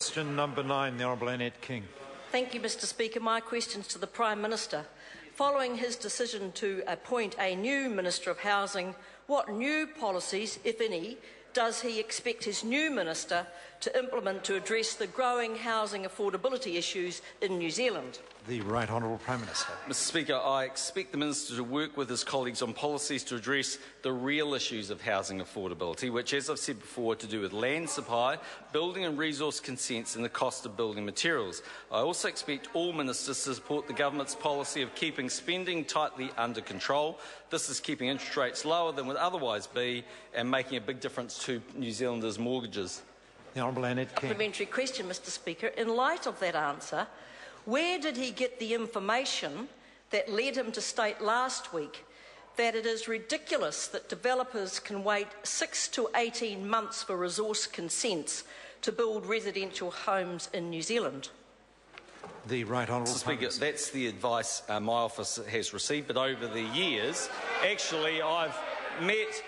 Question number 9, the Honourable Annette King. Thank you, Mr Speaker. My question is to the Prime Minister. Following his decision to appoint a new Minister of Housing, what new policies, if any, does he expect his new Minister to implement to address the growing housing affordability issues in New Zealand? The Right Honourable Prime Minister. Mr Speaker, I expect the Minister to work with his colleagues on policies to address the real issues of housing affordability, which, as I've said before, are to do with land supply, building and resource consents and the cost of building materials. I also expect all ministers to support the government's policy of keeping spending tightly under control. This is keeping interest rates lower than would otherwise be and making a big difference to New Zealanders' mortgages. The Honourable Annette King. Supplementary question, Mr Speaker. In light of that answer, where did he get the information that led him to state last week that it is ridiculous that developers can wait 6 to 18 months for resource consents to build residential homes in New Zealand? The Right Honourable Mr Speaker, that's the advice my office has received, but over the years, actually, I've met...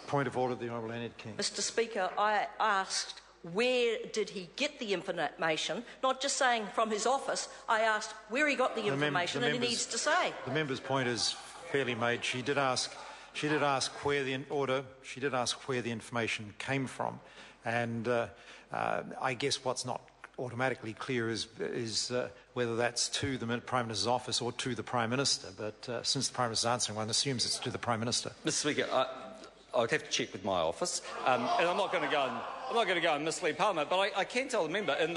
Point of order, the Honourable Annette King. Mr Speaker, I asked where did he get the information, not just saying from his office. I asked where he got the information, and he needs to say. The member's point is fairly made. She did ask where the information came from, and I guess what's not automatically clear is whether that's to the Prime Minister's office or to the Prime Minister. But since the Prime Minister's answering, one assumes it's to the Prime Minister. Mr Speaker, I would have to check with my office, and I'm not going to go and mislead Parliament. But I can tell the member in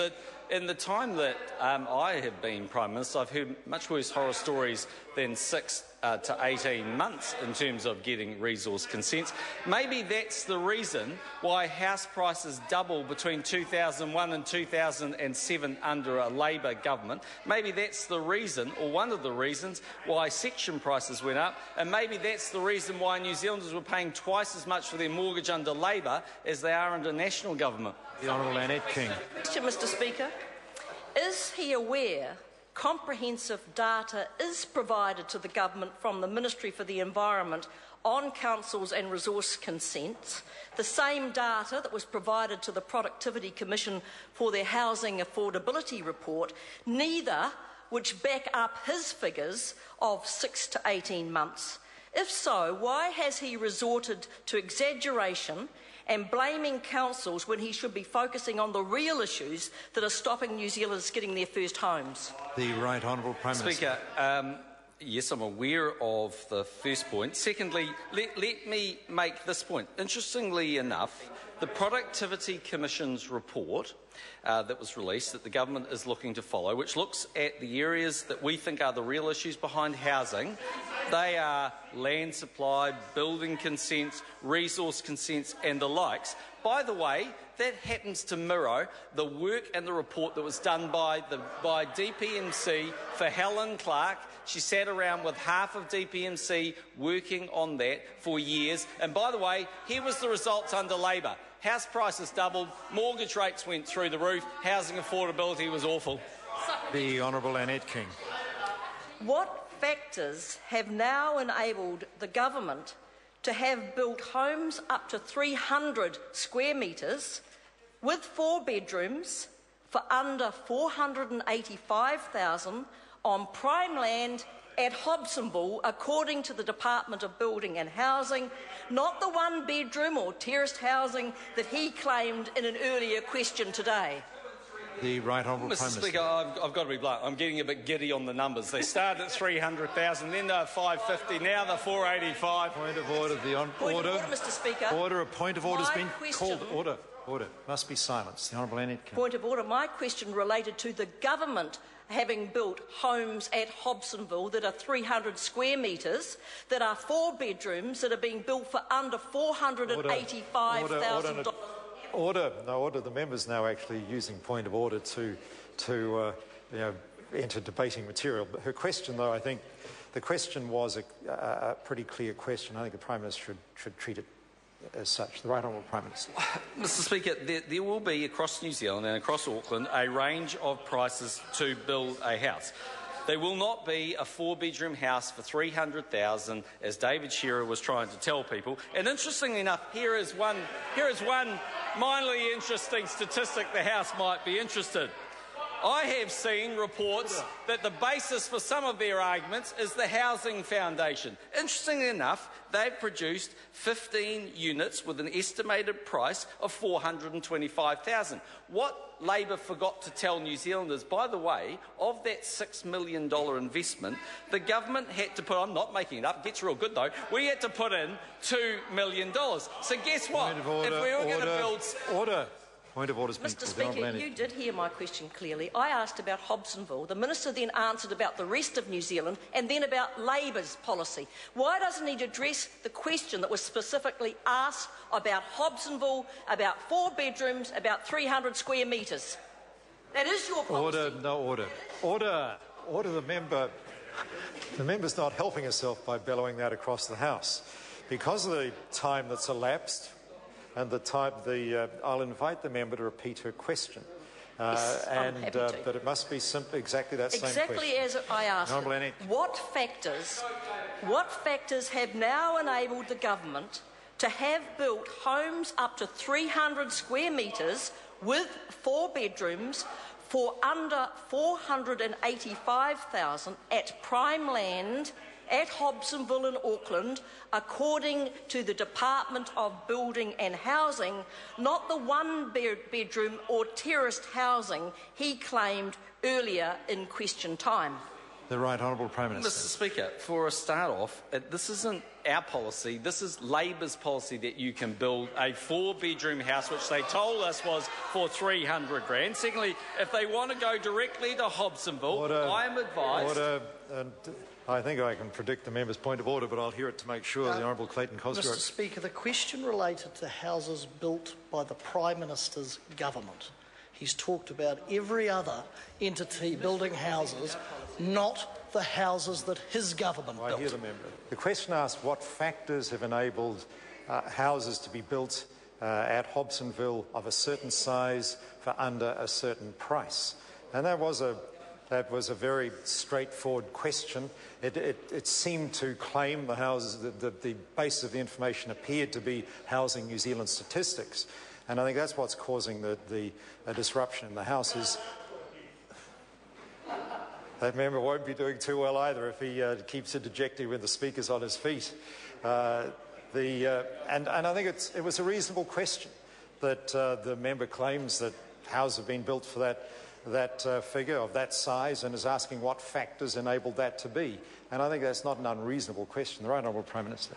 the time that I have been Prime Minister, I've heard much worse horror stories than 6 to 18 months in terms of getting resource consents. Maybe that's the reason why house prices doubled between 2001 and 2007 under a Labor government. Maybe that's the reason, or one of the reasons, why section prices went up, and maybe that's the reason why New Zealanders were paying twice as much for their mortgage under Labor as they are under National government. The Honourable Annette King. Question, Mr Speaker. Is he aware comprehensive data is provided to the government from the Ministry for the Environment on councils and resource consents, the same data that was provided to the Productivity Commission for their housing affordability report, neither which back up his figures of 6 to 18 months? If so, why has he resorted to exaggeration and blaming councils when he should be focusing on the real issues that are stopping New Zealanders getting their first homes? The Right Honourable Prime Minister. Speaker, yes, I'm aware of the first point. Secondly, let me make this point. Interestingly enough, the Productivity Commission's report that was released that the government is looking to follow, which looks at the areas that we think are the real issues behind housing. They are land supply, building consents, resource consents and the likes. By the way, that happens to mirror the work and the report that was done by DPMC for Helen Clark. She sat around with half of DPMC working on that for years. And by the way, here was the results under Labor. House prices doubled, mortgage rates went through the roof, housing affordability was awful. The Honourable Annette King. What factors have now enabled the government to have built homes up to 300 square metres with 4 bedrooms for under $485,000 on prime land at Hobsonville, according to the Department of Building and Housing, not the 1-bedroom or terraced housing that he claimed in an earlier question today? The Right Honourable Prime Mr Minister. Speaker, I've got to be blunt. I'm getting a bit giddy on the numbers. They started at 300,000, then they were 550, now they're 485. Point of order. Point of order, Mr Speaker. Order. A point of order has been called. Order. Order. Must be silence. The Honourable Annette King. Point of order. My question related to the government having built homes at Hobsonville that are 300 square metres, that are 4 bedrooms, that are being built for under $485,000. Order. No order. The member's now actually using point of order to enter debating material. But her question, though, I think the question was a pretty clear question. I think the Prime Minister should treat it as such. The Right Honourable Prime Minister. Mr Speaker, there will be across New Zealand and across Auckland a range of prices to build a house. They will not be a 4-bedroom house for $300,000, as David Shearer was trying to tell people. And interestingly enough, here is one mildly interesting statistic the House might be interested. I have seen reports that the basis for some of their arguments is the Housing Foundation. Interestingly enough, they've produced 15 units with an estimated price of $425,000. What Labor forgot to tell New Zealanders, by the way, of that $6 million investment, the government had to put, I'm not making it up, it gets real good though, we had to put in $2 million. So guess what? If we were going to build... Point of order. Mr. Speaker, you did hear my question clearly. I asked about Hobsonville. The Minister then answered about the rest of New Zealand and then about Labour's policy. Why doesn't he address the question that was specifically asked about Hobsonville, about 4 bedrooms, about 300 square metres? That is your policy. Order, no order. Order. Order, the member. The member's not helping herself by bellowing that across the House. Because of the time that's elapsed, and I'll invite the member to repeat her question. Yes, I'm happy to. But it must be exactly that same question. Exactly as I asked Honourable it. Annette. What factors have now enabled the government to have built homes up to 300 square metres with 4 bedrooms for under $485,000 at prime land at Hobsonville in Auckland, according to the Department of Building and Housing, not the 1-bedroom or terraced housing he claimed earlier in question time? The Right Honourable Prime Minister. Mr. Speaker, for a start off, this isn't our policy, this is Labour's policy that you can build a 4-bedroom house, which they told us was for $300,000. Secondly, if they want to go directly to Hobsonville, I'm advised... I think I can predict the member's point of order, but I'll hear it to make sure. The Honourable Clayton Cosgrove. Mr. Speaker, the question related to houses built by the Prime Minister's government. He's talked about every other entity building houses, not the houses that his government built. I hear the member. The question asked what factors have enabled houses to be built at Hobsonville of a certain size for under a certain price. And that was a very straightforward question. It seemed to claim the houses, the basis of the information appeared to be Housing New Zealand statistics. And I think that's what's causing the disruption in the House. Is that member won't be doing too well either if he keeps interjecting when the Speaker's on his feet. And I think it was a reasonable question that the member claims that houses have been built for that figure of that size and is asking what factors enabled that to be. And I think that's not an unreasonable question. The Right Honourable Prime Minister.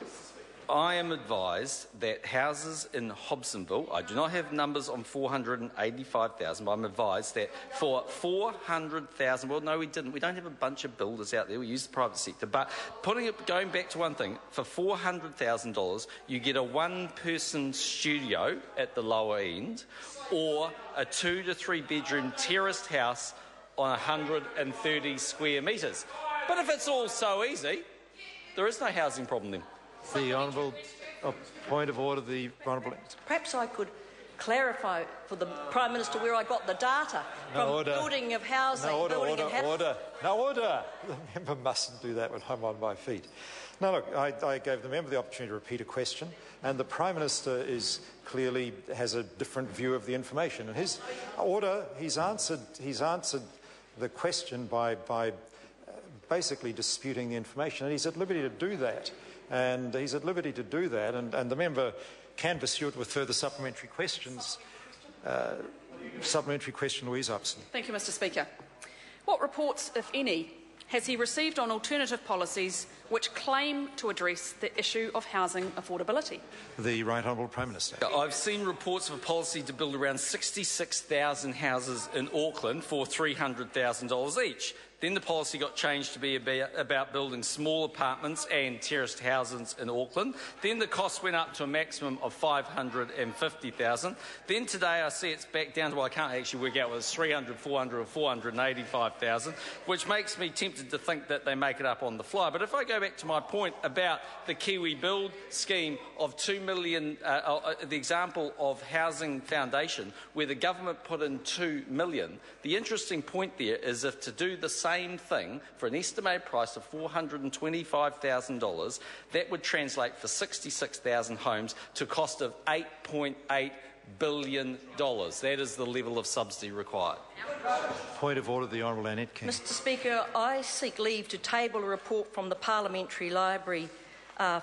I am advised that houses in Hobsonville, I do not have numbers on 485,000, but I'm advised that for 400,000, well, no, we didn't. We don't have a bunch of builders out there. We use the private sector. But going back to one thing, for $400,000, you get a 1-person studio at the lower end or a 2 to 3 bedroom terraced house on 130 square metres. But if it's all so easy, there is no housing problem then. The Honourable point of order, the Honourable. Perhaps I could clarify for the Prime Minister where I got the data from building of housing. No order. The member mustn't do that when I'm on my feet. No, look, I gave the member the opportunity to repeat a question, and the Prime Minister clearly has a different view of the information. And his order, he's answered the question by basically disputing the information, and he's at liberty to do that. And the member can pursue it with further supplementary questions. Supplementary question, Louise Upson. Thank you, Mr. Speaker. What reports, if any, has he received on alternative policies which claim to address the issue of housing affordability? The Right Honourable Prime Minister. I've seen reports of a policy to build around 66,000 houses in Auckland for $300,000 each. Then the policy got changed to be about building small apartments and terraced houses in Auckland. Then the cost went up to a maximum of $550,000. Then today I see it's back down to, well, I can't actually work out whether it's $300,000, $400,000 or $485,000, which makes me tempted to think that they make it up on the fly. But if I go back to my point about the Kiwi Build scheme of $2 million, the example of Housing Foundation, where the government put in $2 million, the interesting point there is if to do the same thing for an estimated price of $425,000, that would translate for 66,000 homes to a cost of $8.8 billion. That is the level of subsidy required. Point of order, the Honourable Annette King. Mr Speaker, I seek leave to table a report from the Parliamentary Library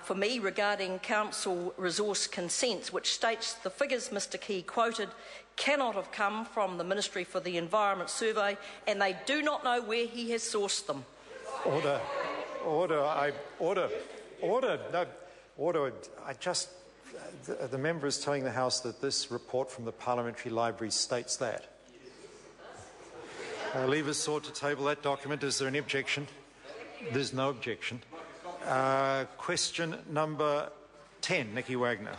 for me regarding council resource consents, which states the figures Mr Key quoted cannot have come from the Ministry for the Environment survey, and they do not know where he has sourced them. Order. The member is telling the House that this report from the Parliamentary Library states that. Leavers sought to table that document. Is there any objection? There's no objection. Question number 10, Nicky Wagner.